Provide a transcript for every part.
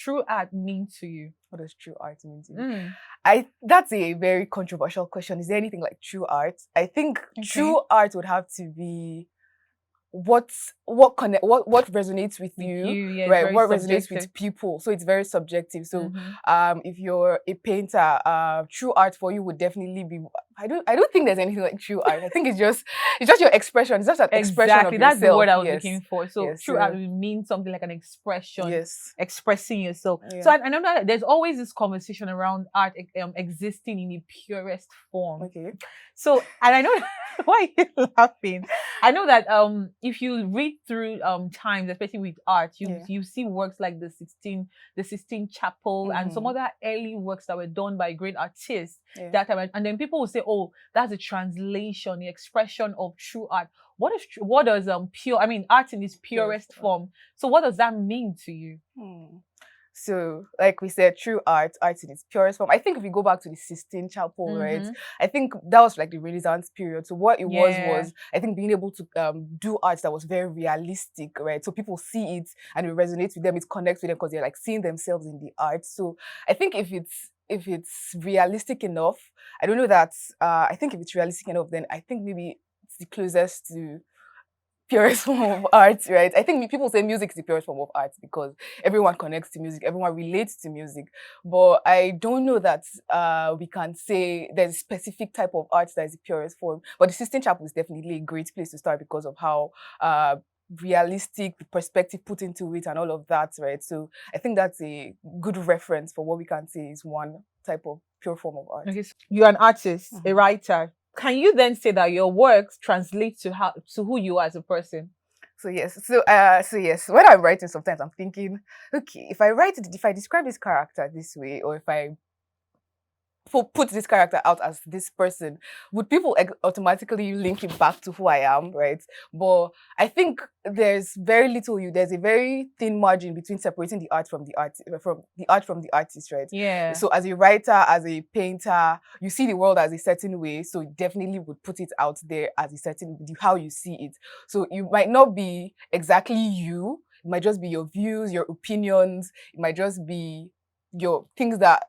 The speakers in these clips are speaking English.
true art mean to you? What does true art mean to me? That's a very controversial question. Is there anything like true art? I think true art would have to be what resonates with you, right? What resonates with people. So it's very subjective. So if you're a painter, true art for you would definitely be, I don't think there's anything like true art. I think it's just your expression. It's just an expression of yourself. That's the word I was looking for. So true art would mean something like an expression, expressing yourself. So I know that there's always this conversation around art existing in the purest form. Okay. So, and I know why are you laughing? I know that if you read through times, especially with art, you see works like the Sistine Chapel and some other early works that were done by great artists that time, and then people will say, "Oh, that's a translation, the expression of true art." What does pure? I mean, art in its purest form. So, what does that mean to you? So, like we said, true art in its purest form. I think if we go back to the Sistine Chapel, right? I think that was like the Renaissance period. So what it was I think being able to do art that was very realistic, right? So people see it and it resonates with them, it connects with them because they're like seeing themselves in the art. So I think if it's realistic enough, I don't know that. I think if it's realistic enough, then I think maybe it's the closest to purest form of art, right? I think people say music is the purest form of art because everyone connects to music, everyone relates to music. But I don't know that we can say there's a specific type of art that is the purest form. But the Sistine Chapel is definitely a great place to start because of how realistic the perspective put into it and all of that, right? So I think that's a good reference for what we can say is one type of pure form of art. Okay, so you're an artist, a writer. Can you then say that your works translate to who you are as a person? So yes. When I'm writing, sometimes I'm thinking, okay, if I describe this character this way, or if I put this character out as this person, would people automatically link it back to who I am, right? But I think there's a very thin margin between separating the art from the artist, right? Yeah. So as a writer, as a painter, you see the world as a certain way, so you definitely would put it out there as a certain how you see it. So you might not be exactly you. It might just be your views, your opinions. It might just be your things that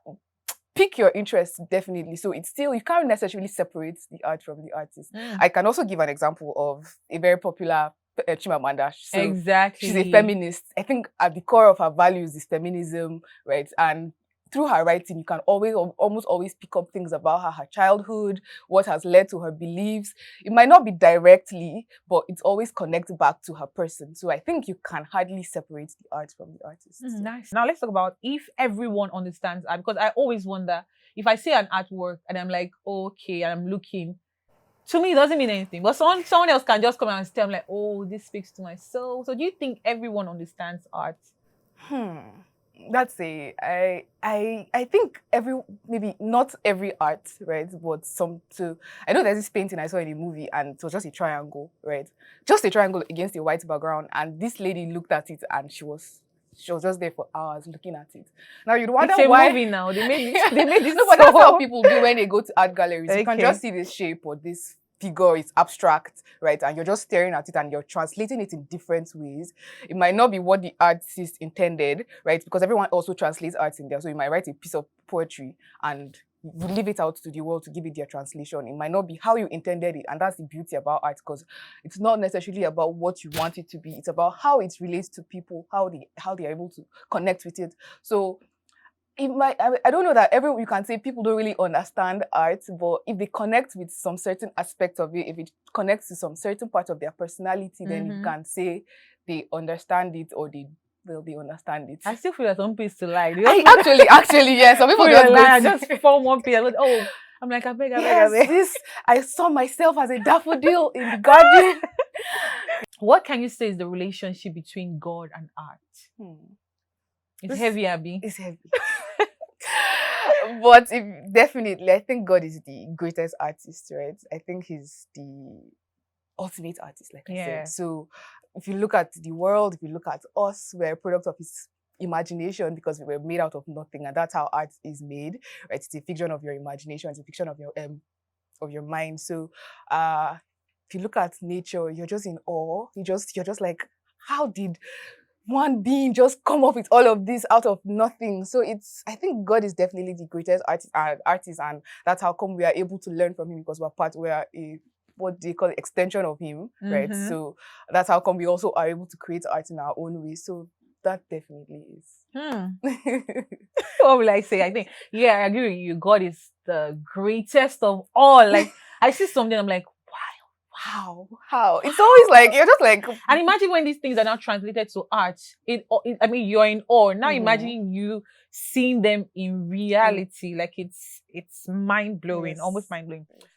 pique your interest, definitely. So it's still, you can't necessarily separate the art from the artist. I can also give an example of a very popular Chimamanda. So exactly. She's a feminist. I think at the core of her values is feminism, right? And through her writing, you can almost always pick up things about her childhood, what has led to her beliefs. It might not be directly, but it's always connected back to her person. So I think you can hardly separate the art from the artist. Nice. Now let's talk about if everyone understands art, because I always wonder if I see an artwork and I'm like, okay, and I'm looking, to me, it doesn't mean anything. But someone else can just come and tell me like, oh, this speaks to my soul. So do you think everyone understands art? That's I think maybe not every art, right? But some too. I know there's this painting I saw in a movie and it was just a triangle, right? Just a triangle against a white background. And this lady looked at it and she was just there for hours looking at it. Now you'd wonder why. It's a movie now. They made this. No, but that's how people do when they go to art galleries. Okay. You can just see this shape or this figure is abstract, right? And you're just staring at it and you're translating it in different ways. It might not be what the artist intended, right? Because everyone also translates art in there. So you might write a piece of poetry and you leave it out to the world to give it their translation. It might not be how you intended it. And that's the beauty about art, because it's not necessarily about what you want it to be. It's about how it relates to people, how they are able to connect with it. So I don't know that you can say people don't really understand art, but if they connect with some certain aspect of it, if it connects to some certain part of their personality, then you can say they understand it or they understand it. I still feel there's some piece to like. Actually, yeah. Some people just form one piece. Oh, I'm like, I beg. I saw myself as a daffodil in the garden. What can you say is the relationship between God and art? It's heavy, Abby. It's heavy. But definitely, I think God is the greatest artist, right? I think he's the ultimate artist, like I said. So if you look at the world, if you look at us, we're a product of his imagination because we were made out of nothing, and that's how art is made, right? It's a fiction of your imagination, it's a fiction of your mind. So if you look at nature, you're just in awe. You're just like, how did one being just come up with all of this out of nothing. So I think God is definitely the greatest artist, and that's how come we are able to learn from him, because we are a, what they call it, extension of him, right? So that's how come we also are able to create art in our own way. So that definitely is. What will I say? I think, yeah, I agree with you. God is the greatest of all. Like, I see something, I'm like, how? It's always like, you're just like... And imagine when these things are now translated to art. I mean, you're in awe. Now imagine you seeing them in reality. Like, it's mind-blowing, almost mind-blowing.